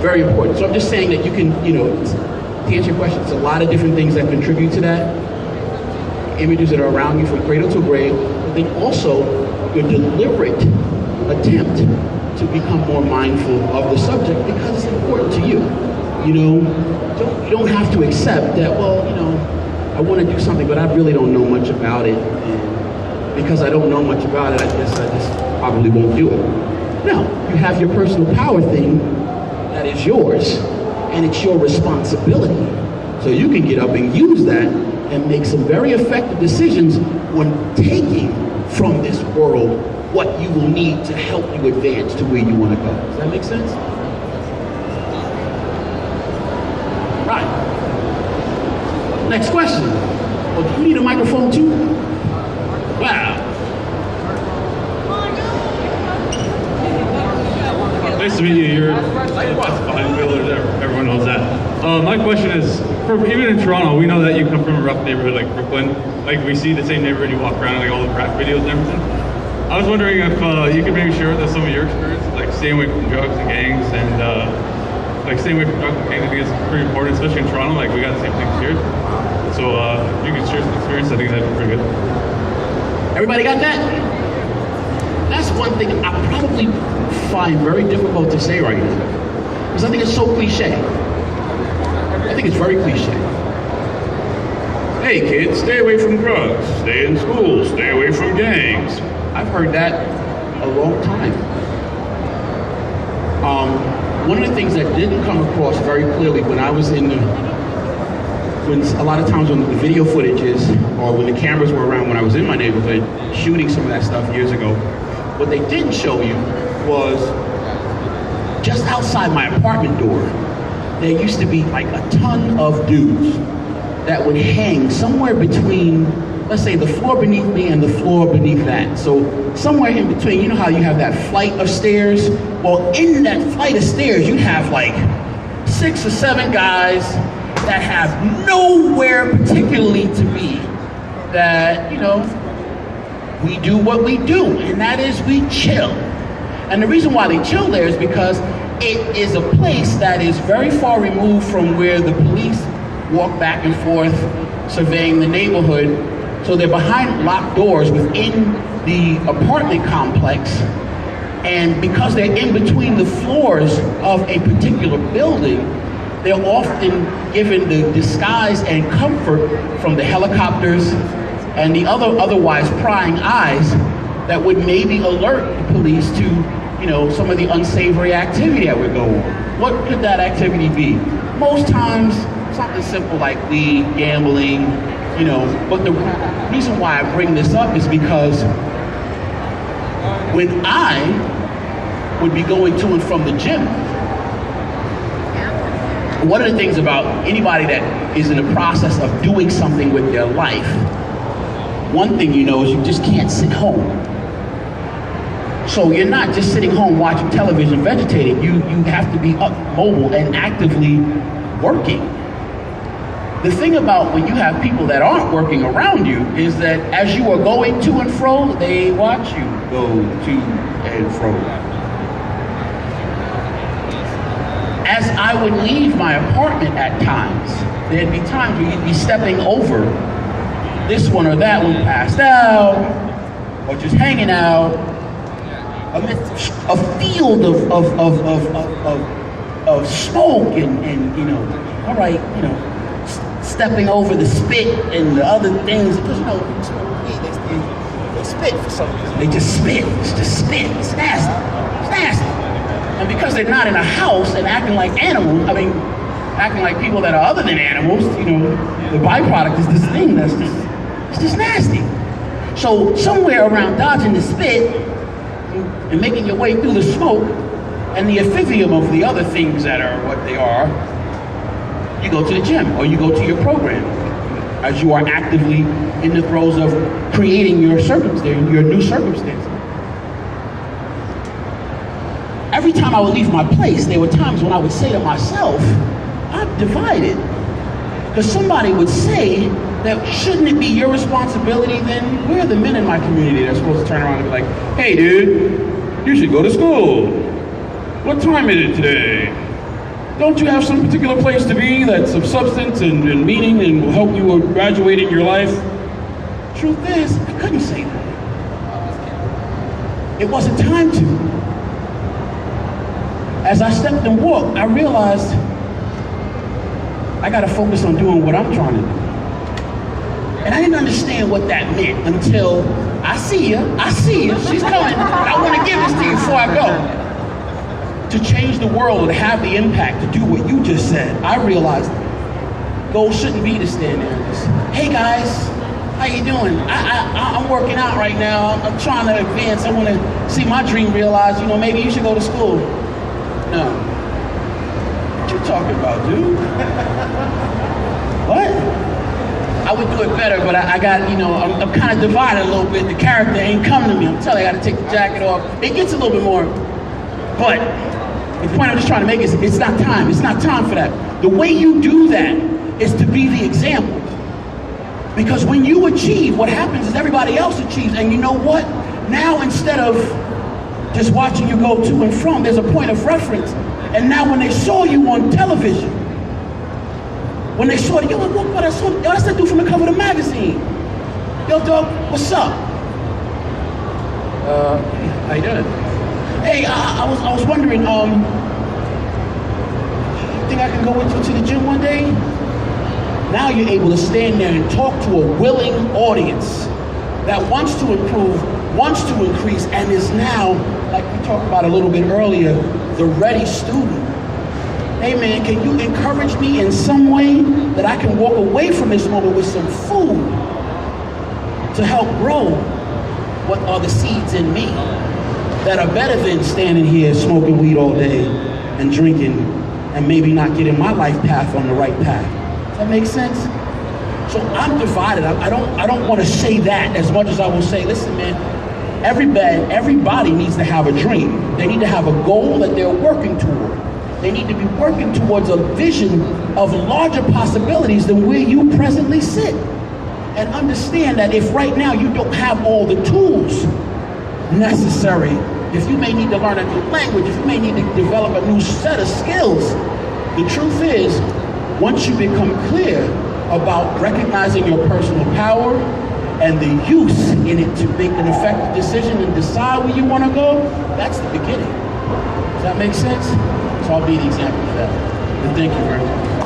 very important. So I'm just saying that you can, to answer your question, it's a lot of different things that contribute to that. Images that are around you from cradle to grave, but then also your deliberate attempt to become more mindful of the subject because it's important to you. You don't have to accept that, well, I want to do something, but I really don't know much about it. And because I don't know much about it, I guess I just probably won't do it. No, you have your personal power thing that is yours, and it's your responsibility. So you can get up and use that and make some very effective decisions when taking from this world what you will need to help you advance to where you want to go. Does that make sense? Right. Next question. Well, do you need a microphone too? Wow. Nice to meet you. You're behind the wheel there. Everyone knows that. My question is, even in Toronto, we know that you come from a rough neighborhood like Brooklyn. Like, we see the same neighborhood, you walk around, like all the rap videos and everything. I was wondering if you could maybe share with us some of your experience, like staying away from drugs and gangs, and like staying away from drugs and gangs, I think is pretty important, especially in Toronto. Like, we got the same things here. So if you could share some experience, I think that'd be pretty good. Everybody got that? That's one thing I probably find very difficult to say right now, because I think it's so cliche. I think it's very cliche. Hey kids, stay away from drugs, stay in school, stay away from gangs. I've heard that a long time. One of the things that didn't come across very clearly when I was when a lot of times when the video footage is, or when the cameras were around when I was in my neighborhood shooting some of that stuff years ago, what they didn't show you was just outside my apartment door, there used to be like a ton of dudes that would hang somewhere between, let's say, the floor beneath me and the floor beneath that. So somewhere in between, you know how you have that flight of stairs? Well, in that flight of stairs, you'd have like 6 or 7 guys that have nowhere particularly to be, that, we do what we do, and that is we chill. And the reason why they chill there is because it is a place that is very far removed from where the police walk back and forth surveying the neighborhood. So they're behind locked doors within the apartment complex, and because they're in between the floors of a particular building, they're often given the disguise and comfort from the helicopters and the otherwise prying eyes that would maybe alert the police to, some of the unsavory activity that would go on. What could that activity be? Most times, something simple like weed, gambling, but the reason why I bring this up is because when I would be going to and from the gym, one of the things about anybody that is in the process of doing something with their life one thing you know is you just can't sit home. So you're not just sitting home watching television, vegetating. You have to be up, mobile, and actively working. The thing about when you have people that aren't working around you is that as you are going to and fro, they watch you go to and fro. As I would leave my apartment at times, there'd be times where you'd be stepping over this one or that one passed out, or just hanging out, amidst a field of smoke and you know, all right, you know, stepping over the spit and the other things, because you know, they spit for some reason. They just spit. It's just spit. It's nasty. It's nasty. And because they're not in a house and acting like animals, I mean, acting like people that are other than animals, you know, the byproduct is this thing that's just, it's just nasty. So somewhere around dodging the spit and making your way through the smoke and the effluvium of the other things that are what they are, you go to the gym or you go to your program as you are actively in the throes of creating your circumstance, your new circumstance. Every time I would leave my place, there were times when I would say to myself, I'm divided. Because somebody would say that shouldn't it be your responsibility then? Where are the men in my community that are supposed to turn around and be like, hey dude, you should go to school. What time is it today? Don't you have some particular place to be that's of substance and meaning and will help you graduate in your life? Truth is, I couldn't say that. It wasn't time to. As I stepped and walked, I realized I gotta focus on doing what I'm trying to do. And I didn't understand what that meant until I see you, she's coming. I wanna give this to you before I go. To change the world and have the impact to do what you just said, I realized goal shouldn't be to stand there and just, hey guys, how you doing? I'm working out right now. I'm trying to advance. I wanna see my dream realized, you know, maybe you should go to school. No. What you talking about, dude? What? I would do it better, but I got, you know, I'm kind of divided a little bit. The character ain't come to me. I'm telling you, I gotta take the jacket off. It gets a little bit more, but the point I'm just trying to make is it's not time. It's not time for that. The way you do that is to be the example. Because when you achieve, what happens is everybody else achieves, and you know what? Now instead of just watching you go to and from, there's a point of reference. And now when they saw you on television, when they saw you, yo, look what I saw, yo, that's that dude from the cover of the magazine. Yo, dog, what's up? How you doing? Hey, I was wondering, you think I can go with you to the gym one day? Now you're able to stand there and talk to a willing audience that wants to improve, wants to increase, and is now, like we talked about a little bit earlier, the ready student. Hey man, can you encourage me in some way that I can walk away from this moment with some food to help grow what are the seeds in me that are better than standing here smoking weed all day and drinking and maybe not getting my life path on the right path. Does that make sense? So I'm divided. I don't want to say that as much as I will say, listen man, everybody needs to have a dream. They need to have a goal that they're working toward. They need to be working towards a vision of larger possibilities than where you presently sit. And understand that if right now you don't have all the tools necessary, if you may need to learn a new language, if you may need to develop a new set of skills, the truth is, once you become clear about recognizing your personal power and the use in it to make an effective decision and decide where you want to go, that's the beginning. Does that make sense? So I'll be the example of that. And thank you very much.